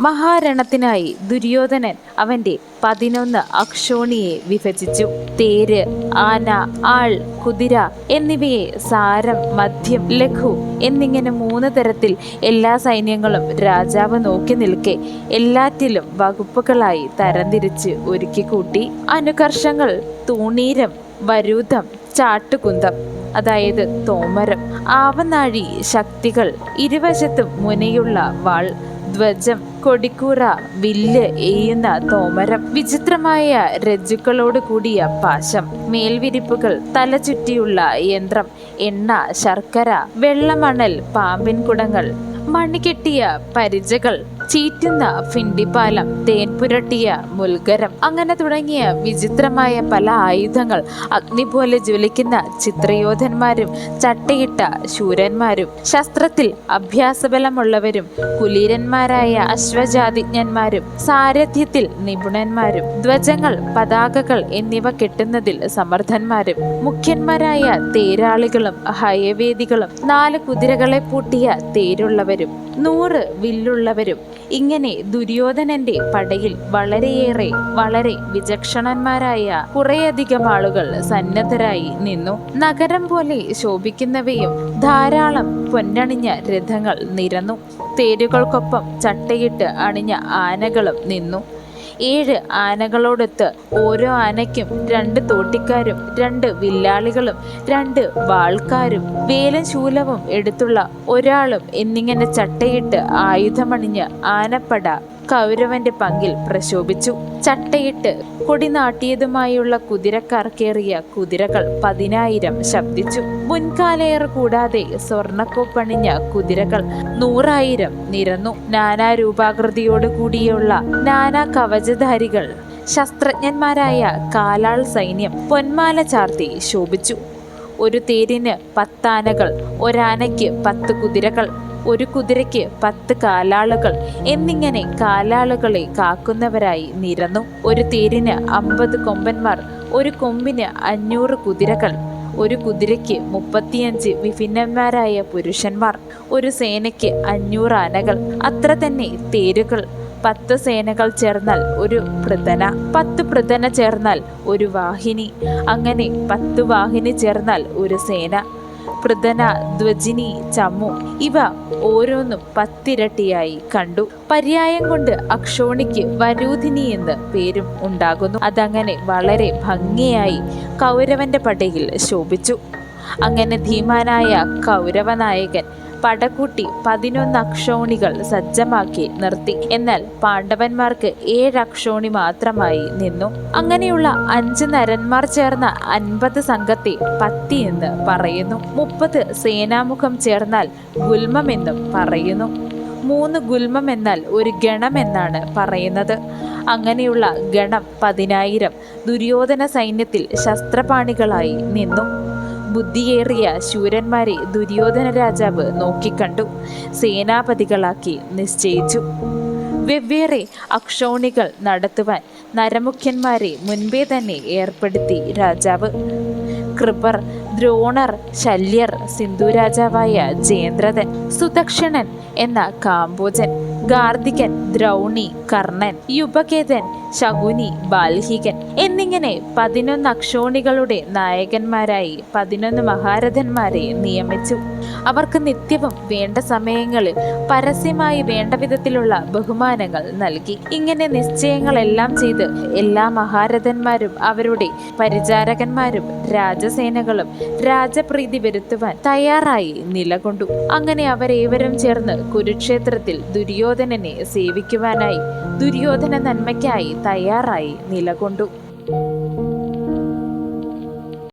മഹാരണത്തിനായി ദുര്യോധനൻ അവന്റെ 11 അക്ഷോണിയെ വിഭജിച്ചു. തേര്, ആന, ആൾ, കുതിര എന്നിവയെ സാരം, മധ്യം, ലഘു എന്നിങ്ങനെ 3 തരത്തിൽ എല്ലാ സൈന്യങ്ങളും രാജാവ് നോക്കി നിൽക്കെ എല്ലാറ്റിലും വകുപ്പുകളായി തരംതിരിച്ച് ഒരുക്കിക്കൂട്ടി. അനുകർഷങ്ങൾ, തൂണീരം, വരൂധം, ചാട്ടുകുന്തം അതായത് തോമരം, ആവനാഴി, ശക്തികൾ, ഇരുവശത്തും മുനയുള്ള വാൾ, ധ്വജം, കൊടിക്കൂറ, വില്ല് എയ്യുന്ന തോമരം, വിചിത്രമായ രജ്ജുക്കളോട് കൂടിയ പാശം, മേൽവിരിപ്പുകൾ, തല ചുറ്റിയുള്ള യന്ത്രം, എണ്ണ, ശർക്കര, വെള്ളമണൽ, പാമ്പിൻ കുടങ്ങൾ, മണികെട്ടിയ പരിചകൾ, ചീറ്റുന്ന ഫിണ്ടിപ്പാലം, തേൻ പുരട്ടിയ മുൽഗരം, അങ്ങനെ തുടങ്ങിയ വിചിത്രമായ പല ആയുധങ്ങൾ, അഗ്നി പോലെ ജ്വലിക്കുന്ന ചിത്രയോധന്മാരും ചട്ടയിട്ട ശൂരന്മാരും, ശസ്ത്രത്തിൽ അഭ്യാസബലമുള്ളവരും കുലീരന്മാരായ അശ്വജാതിജ്ഞന്മാരും, സാരഥ്യത്തിൽ നിപുണന്മാരും, ധ്വജങ്ങൾ, പതാകകൾ എന്നിവ കെട്ടുന്നതിൽ സമർത്ഥന്മാരും, മുഖ്യന്മാരായ തേരാളികളും ഹയവേദികളും, 4 കുതിരകളെ പൂട്ടിയ തേരുള്ളവരും, 100 വില്ലുള്ളവരും, ഇങ്ങനെ ദുര്യോധനന്റെ പടയിൽ വളരെ വിചക്ഷണന്മാരായ കുറേയധികം ആളുകൾ സന്നദ്ധരായി നിന്നു. നഗരം പോലെ ശോഭിക്കുന്നവയും ധാരാളം പൊന്നണിഞ്ഞ രഥങ്ങൾ നിരന്നു. തേരുകൾക്കൊപ്പം ചട്ടയിട്ട് അണിഞ്ഞ ആനകളും നിന്നു. 7 ആനകളോടൊത്ത് ഓരോ ആനയ്ക്കും 2 തോട്ടിക്കാരും 2 വില്ലാളികളും 2 വാൾക്കാരും വേലും ശൂലവും എടുത്തുള്ള ഒരാളും എന്നിങ്ങനെ ചട്ടയിട്ട് ആയുധമണിഞ്ഞ് ആനപ്പട കൗരവന്റെ പങ്കിൽ പ്രശോഭിച്ചു. ചട്ടയിട്ട് കൊടി നാട്ടിയതുമായുള്ള കുതിരക്കാർ കേറിയ കുതിരകൾ 10,000 ശബ്ദിച്ചു. മുൻകാലയർ കൂടാതെ സ്വർണക്കോപ്പണിഞ്ഞ കുതിരകൾ 100,000 നിരന്നു. നാനാരൂപാകൃതിയോട് കൂടിയുള്ള നാനാ കവചധാരികൾ, ശസ്ത്രജ്ഞന്മാരായ കാലാൾ സൈന്യം പൊന്മാല ചാർത്തി ശോഭിച്ചു. ഒരു തേരിന് 10 ആനകൾ, ഒരാനയ്ക്ക് 10 കുതിരകൾ, ഒരു കുതിരയ്ക്ക് 10 കാലാളുകൾ എന്നിങ്ങനെ കാലാളുകളെ കാക്കുന്നവരായി നിരന്നു. ഒരു തേരിന് 50 കൊമ്പന്മാർ, ഒരു കൊമ്പിന് 500 കുതിരകൾ, ഒരു കുതിരയ്ക്ക് 35 വിഭിന്നന്മാരായ പുരുഷന്മാർ, ഒരു സേനയ്ക്ക് 500 ആനകൾ, അത്ര തന്നെ തേരുകൾ. 10 സേനകൾ ചേർന്നാൽ ഒരു പൃഥന, 10 പൃഥന ചേർന്നാൽ ഒരു വാഹിനി, അങ്ങനെ 10 വാഹിനി ചേർന്നാൽ ഒരു സേന. പൃഥന, ധ്വജിനി, ചമ്മു ഇവ ഓരോന്നും 10 ഇരട്ടിയായി കണ്ടു. പര്യായം കൊണ്ട് അക്ഷോണിക്ക് വരൂധിനി എന്ന് പേരും ഉണ്ടാകുന്നു. അതങ്ങനെ വളരെ ഭംഗിയായി കൗരവന്റെ പടയിൽ ശോഭിച്ചു. അങ്ങനെ ധീമാനായ കൗരവനായകൻ പടകൂട്ടി 11 അക്ഷോണികൾ സജ്ജമാക്കി നിർത്തി. എന്നാൽ പാണ്ഡവന്മാർക്ക് 7 അക്ഷോണി മാത്രമായി നിന്നു. അങ്ങനെയുള്ള 5 നരന്മാർ ചേർന്ന 50 സംഘത്തെ പത്തി എന്ന് പറയുന്നു. 30 സേനാമുഖം ചേർന്നാൽ ഗുൽമമെന്നും പറയുന്നു. 3 ഗുൽമം എന്നാൽ ഒരു ഗണം എന്നാണ് പറയുന്നത്. അങ്ങനെയുള്ള ഗണം 10,000 ദുര്യോധന സൈന്യത്തിൽ ശസ്ത്രപാണികളായി നിന്നു. ബുദ്ധിയേറിയ ശൂരന്മാരെ ദുര്യോധന രാജാവ് നോക്കിക്കണ്ടു, സേനാപതികളാക്കി നിശ്ചയിച്ചു. വെവ്വേറെ അക്ഷോണികൾ നടത്തുവാൻ നരമുഖ്യന്മാരെ മുൻപേ തന്നെ ഏർപ്പെടുത്തി രാജാവ്. കൃപർ, ദ്രോണർ, ശല്യർ, സിന്ധുരാജാവായ ജയേന്ദ്രൻ, സുദക്ഷണൻ എന്ന കാംബോജൻ, ഗാർദികൻ, ദ്രൗണി, കർണൻ, യുപകേതൻ, ശകുനി, ബാൽഹികൻ എന്നിങ്ങനെ 11 അക്ഷോണികളുടെ നായകന്മാരായി 11 മഹാരഥന്മാരെ നിയമിച്ചു. അവർക്ക് നിത്യവും വേണ്ട സമയങ്ങളിൽ പരസ്യമായി വേണ്ട വിധത്തിലുള്ള ബഹുമാനങ്ങൾ നൽകി. ഇങ്ങനെ നിശ്ചയങ്ങളെല്ലാം ചെയ്ത് എല്ലാ മഹാരഥന്മാരും അവരുടെ പരിചാരകന്മാരും രാജസേനകളും രാജപ്രീതി വരുത്തുവാൻ തയ്യാറായി നിലകൊണ്ടു. അങ്ങനെ അവരേവരും ചേർന്ന് കുരുക്ഷേത്രത്തിൽ ദുര്യോധനനെ സേവിക്കുവാനായി, ദുര്യോധന നന്മയ്ക്കായി തയ്യാറായി നിലകൊണ്ടു.